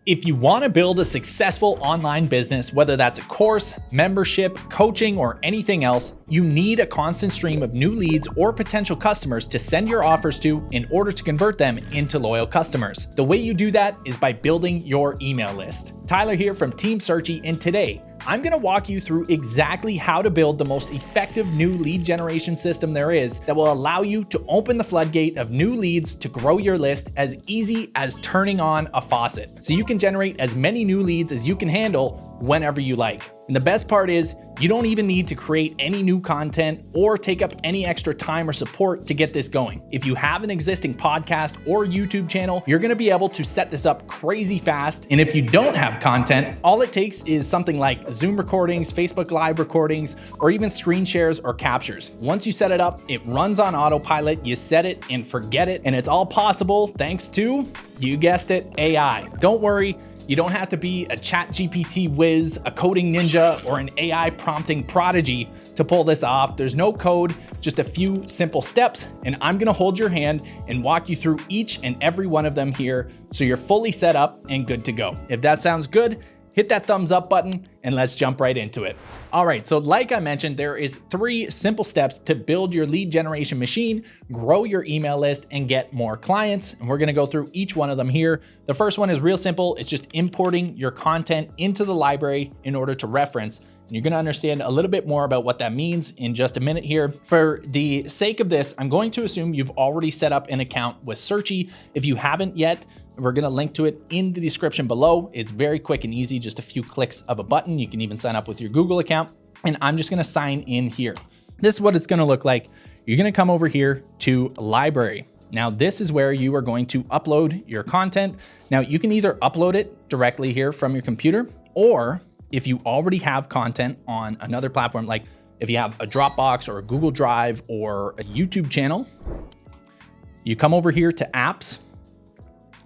If you want to build a successful online business, whether that's a course, membership, coaching, or anything else, you need a constant stream of new leads or potential customers to send your offers to in order to convert them into loyal customers. The way you do that is by building your email list. Tyler here from Team Searchie, and today I'm going to walk you through exactly how to build the most effective new lead generation system there is that will allow you to open the floodgate of new leads to grow your list as easy as turning on a faucet. So you can generate as many new leads as you can handle whenever you like. And the best part is you don't even need to create any new content or take up any extra time or support to get this going. If you have an existing podcast or YouTube channel, you're going to be able to set this up crazy fast. And if you don't have content, all it takes is something like Zoom recordings, Facebook Live recordings, or even screen shares or captures. Once you set it up, it runs on autopilot, you set it and forget it, and it's all possible thanks to, you guessed it, AI. Don't worry. You don't have to be a ChatGPT whiz, a coding ninja, or an AI prompting prodigy to pull this off. There's no code, just a few simple steps, and I'm gonna hold your hand and walk you through each and every one of them here so you're fully set up and good to go. If that sounds good, hit that thumbs up button and let's jump right into it. All right, so like I mentioned, there is 3 simple steps to build your lead generation machine, grow your email list, and get more clients. And we're gonna go through each one of them here. The first one is real simple. It's just importing your content into the library in order to reference. And you're gonna understand a little bit more about what that means in just a minute here. For the sake of this, I'm going to assume you've already set up an account with Searchie. If you haven't yet, we're gonna link to it in the description below. It's very quick and easy, just a few clicks of a button. You can even sign up with your Google account. And I'm just gonna sign in here. This is what it's gonna look like. You're gonna come over here to Library. Now this is where you are going to upload your content. Now you can either upload it directly here from your computer, or if you already have content on another platform, like if you have a Dropbox or a Google Drive or a YouTube channel, you come over here to Apps,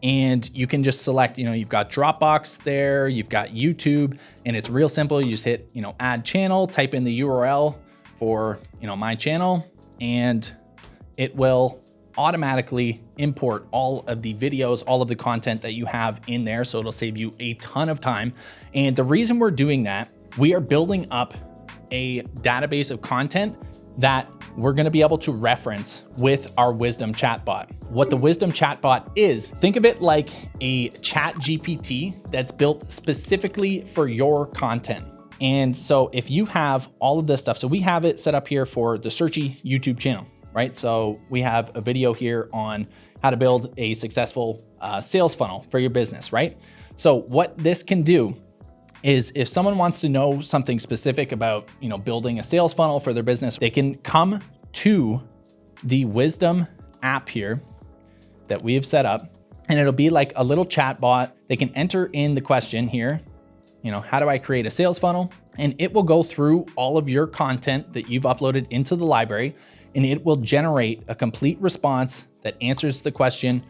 and you can just select, you've got Dropbox there, you've got YouTube, and it's real simple. You just hit, add channel, type in the URL for, my channel, and it will automatically import all of the videos, all of the content that you have in there. So it'll save you a ton of time. And the reason we're doing that, we are building up a database of content that we're gonna be able to reference with our Wisdom Chatbot. What the Wisdom Chatbot is, think of it like a ChatGPT that's built specifically for your content. And so if you have all of this stuff, so we have it set up here for the Searchie YouTube channel, right? So we have a video here on how to build a successful sales funnel for your business, right? So what this can do is if someone wants to know something specific about, building a sales funnel for their business, they can come to the Wisdom app here that we have set up, and it'll be like a little chat bot. They can enter in the question here, how do I create a sales funnel? And it will go through all of your content that you've uploaded into the library, and it will generate a complete response that answers the question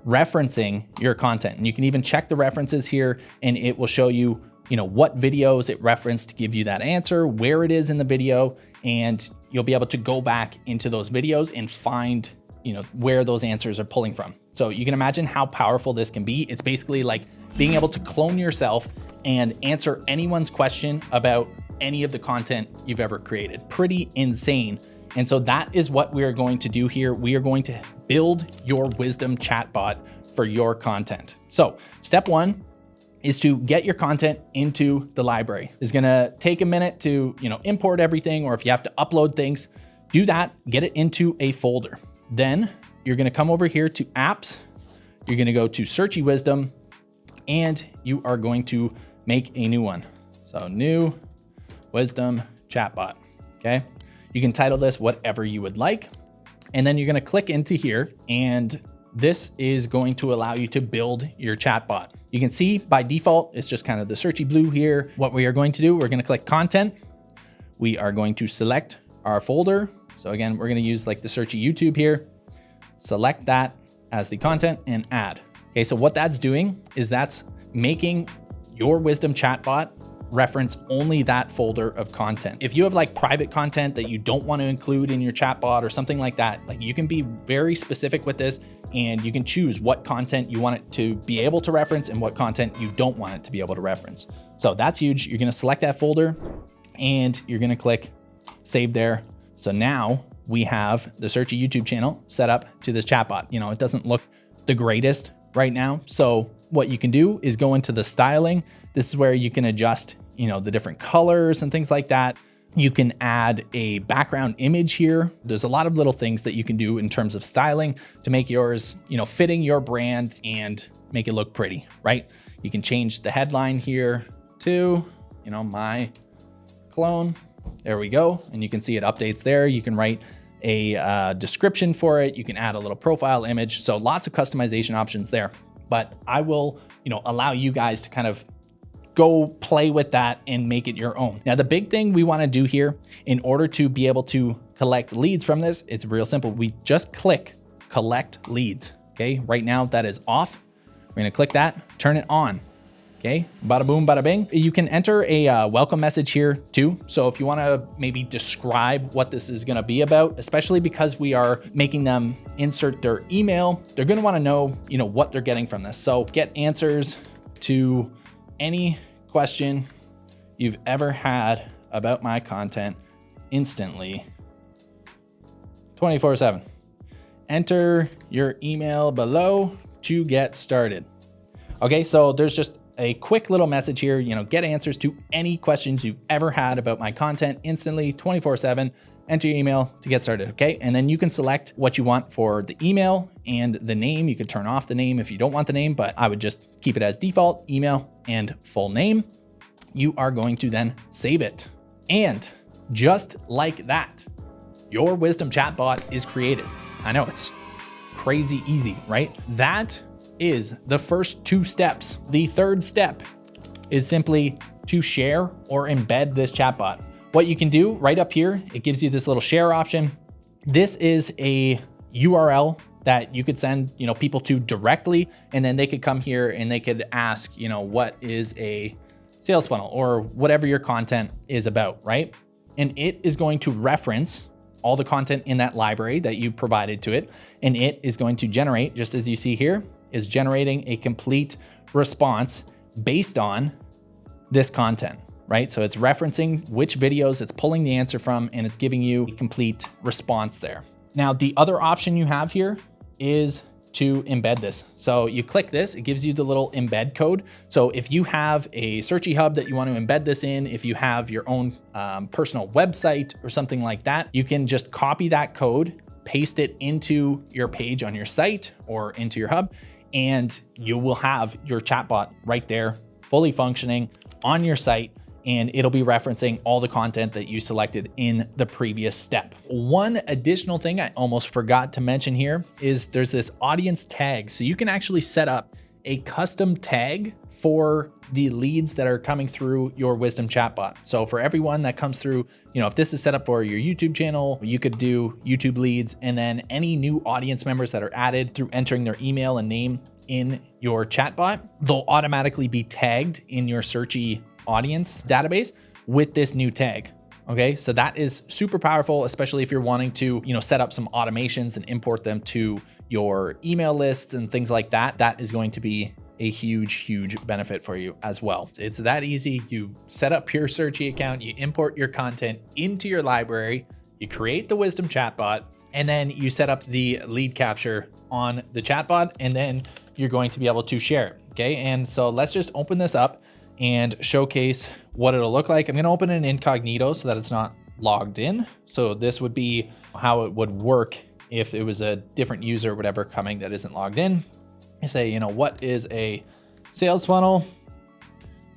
referencing your content. And you can even check the references here, and it will show you what videos it referenced to give you that answer, where it is in the video, and you'll be able to go back into those videos and find, where those answers are pulling from. So you can imagine how powerful this can be. It's basically like being able to clone yourself and answer anyone's question about any of the content you've ever created. Pretty insane. And so that is what we are going to do here. We are going to build your Wisdom Chatbot for your content. So step 1 is to get your content into the library. It's gonna take a minute to, import everything, or if you have to upload things, do that, get it into a folder. Then you're gonna come over here to Apps, you're gonna go to Searchie Wisdom, and you are going to make a new one. So new Wisdom Chatbot, okay? You can title this whatever you would like, and then you're gonna click into here, and this is going to allow you to build your chatbot. You can see by default, it's just kind of the Searchie blue here. What we are going to do, we're gonna click content. We are going to select our folder. So again, we're gonna use like the Searchie YouTube here. Select that as the content and add. Okay, so what that's doing is that's making your Wisdom Chatbot reference only that folder of content. If you have like private content that you don't want to include in your chatbot or something like that, like you can be very specific with this and you can choose what content you want it to be able to reference and what content you don't want it to be able to reference. So that's huge. You're going to select that folder and you're going to click save there. So now we have the Searchie YouTube channel set up to this chatbot. You know, it doesn't look the greatest right now. So what you can do is go into the styling. This is where you can adjust, you know, the different colors and things like that. You can add a background image here. There's a lot of little things that you can do in terms of styling to make yours, you know, fitting your brand and make it look pretty, right? You can change the headline here to, you know, my clone. There we go. And you can see it updates there. You can write a description for it. You can add a little profile image. So lots of customization options there, but I will, you know, allow you guys to kind of go play with that and make it your own. Now, the big thing we want to do here in order to be able to collect leads from this, it's real simple. We just click collect leads. Okay. Right now that is off. We're going to click that, turn it on. Okay, bada boom, bada bing. You can enter a welcome message here too. So if you want to maybe describe what this is going to be about, especially because we are making them insert their email, they're going to want to know, you know, what they're getting from this. So get answers to any question you've ever had about my content instantly, 24/7. Enter your email below to get started. Okay, so there's just a quick little message here, you know, get answers to any questions you've ever had about my content instantly, 24/7, enter your email to get started, okay? And then you can select what you want for the email and the name. You could turn off the name if you don't want the name, but I would just keep it as default, email and full name. You are going to then save it. And just like that, your wisdom chatbot is created. I know it's crazy easy, right? That is the first two steps. The third step is simply to share or embed this chatbot. What you can do right up here, it gives you this little share option. This is a URL that you could send, you know, people to directly, and then they could come here and they could ask, you know, what is a sales funnel or whatever your content is about, right? And it is going to reference all the content in that library that you provided to it. And it is going to generate, just as you see here, is generating a complete response based on this content, right? So it's referencing which videos it's pulling the answer from, and it's giving you a complete response there. Now, the other option you have here is to embed this. So you click this, it gives you the little embed code. So if you have a Searchie hub that you want to embed this in, if you have your own personal website or something like that, you can just copy that code, paste it into your page on your site or into your hub, and you will have your chatbot right there, fully functioning on your site, and it'll be referencing all the content that you selected in the previous step. One additional thing I almost forgot to mention here is there's this audience tag. So you can actually set up a custom tag for the leads that are coming through your wisdom chatbot. So for everyone that comes through, you know, if this is set up for your YouTube channel, you could do YouTube leads, and then any new audience members that are added through entering their email and name in your chatbot, they'll automatically be tagged in your Searchie audience database with this new tag. Okay, so that is super powerful, especially if you're wanting to, you know, set up some automations and import them to your email lists and things like that. That is going to be a huge benefit for you as well. It's that easy. You set up your Searchie account, you import your content into your library, you create the wisdom chatbot, and then you set up the lead capture on the chatbot, and then you're going to be able to share it. Okay, and so let's just open this up and showcase what it'll look like. I'm going to open it in incognito so that it's not logged in. So this would be how it would work if it was a different user or whatever coming that isn't logged in. I say, you know, what is a sales funnel?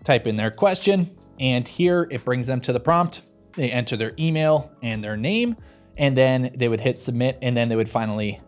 Type in their question, and here it brings them to the prompt. They enter their email and their name, and then they would hit submit, and then they would finally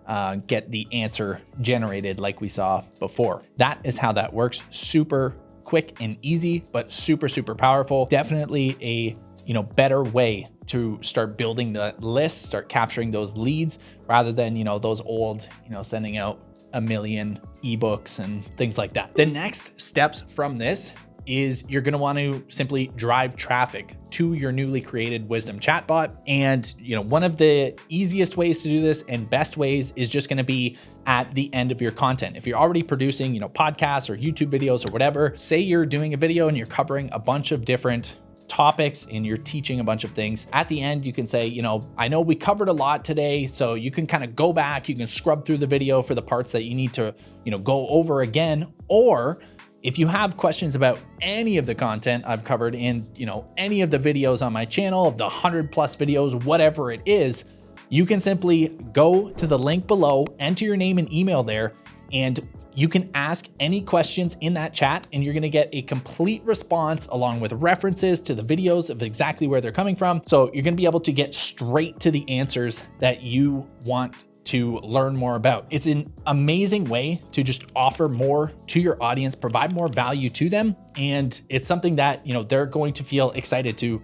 get the answer generated like we saw before. That is how that works. Super quick and easy, but super powerful. Definitely a, you know, better way to start building the list, start capturing those leads rather than, you know, those old, you know, sending out a million ebooks and things like that. The next steps from this is you're going to want to simply drive traffic to your newly created Wisdom Chatbot. And one of the easiest ways to do this and best ways is just going to be at the end of your content. If you're already producing, podcasts or YouTube videos or whatever, say you're doing a video and you're covering a bunch of different topics and you're teaching a bunch of things. At the end, you can say, I know we covered a lot today, so you can kind of go back, you can scrub through the video for the parts that you need to, go over again. Or if you have questions about any of the content I've covered in, any of the videos on my channel, of the 100+ videos, whatever it is, you can simply go to the link below, enter your name and email there, and you can ask any questions in that chat and you're gonna get a complete response along with references to the videos of exactly where they're coming from. So you're gonna be able to get straight to the answers that you want to learn more about. It's an amazing way to just offer more to your audience, provide more value to them. And it's something that, they're going to feel excited to,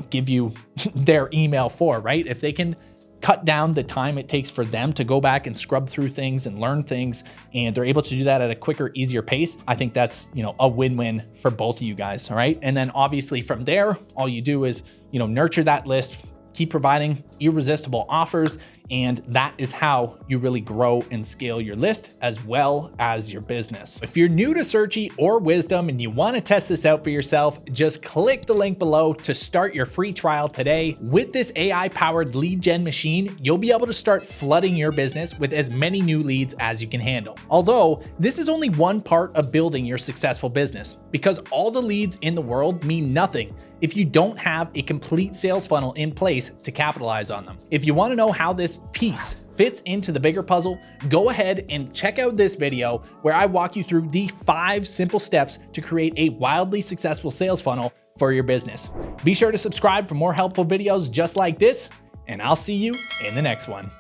give you their email for, right? If they can cut down the time it takes for them to go back and scrub through things and learn things, and they're able to do that at a quicker, easier pace, I think that's, a win-win for both of you guys, all right? And then obviously from there, all you do is, nurture that list, keep providing irresistible offers, and that is how you really grow and scale your list as well as your business. If you're new to Searchie or Wisdom and you want to test this out for yourself, just click the link below to start your free trial today. With this AI-powered lead gen machine, you'll be able to start flooding your business with as many new leads as you can handle. Although this is only one part of building your successful business, because all the leads in the world mean nothing if you don't have a complete sales funnel in place to capitalize on them. If you want to know how this piece fits into the bigger puzzle, go ahead and check out this video where I walk you through the 5 simple steps to create a wildly successful sales funnel for your business. Be sure to subscribe for more helpful videos just like this, and I'll see you in the next one.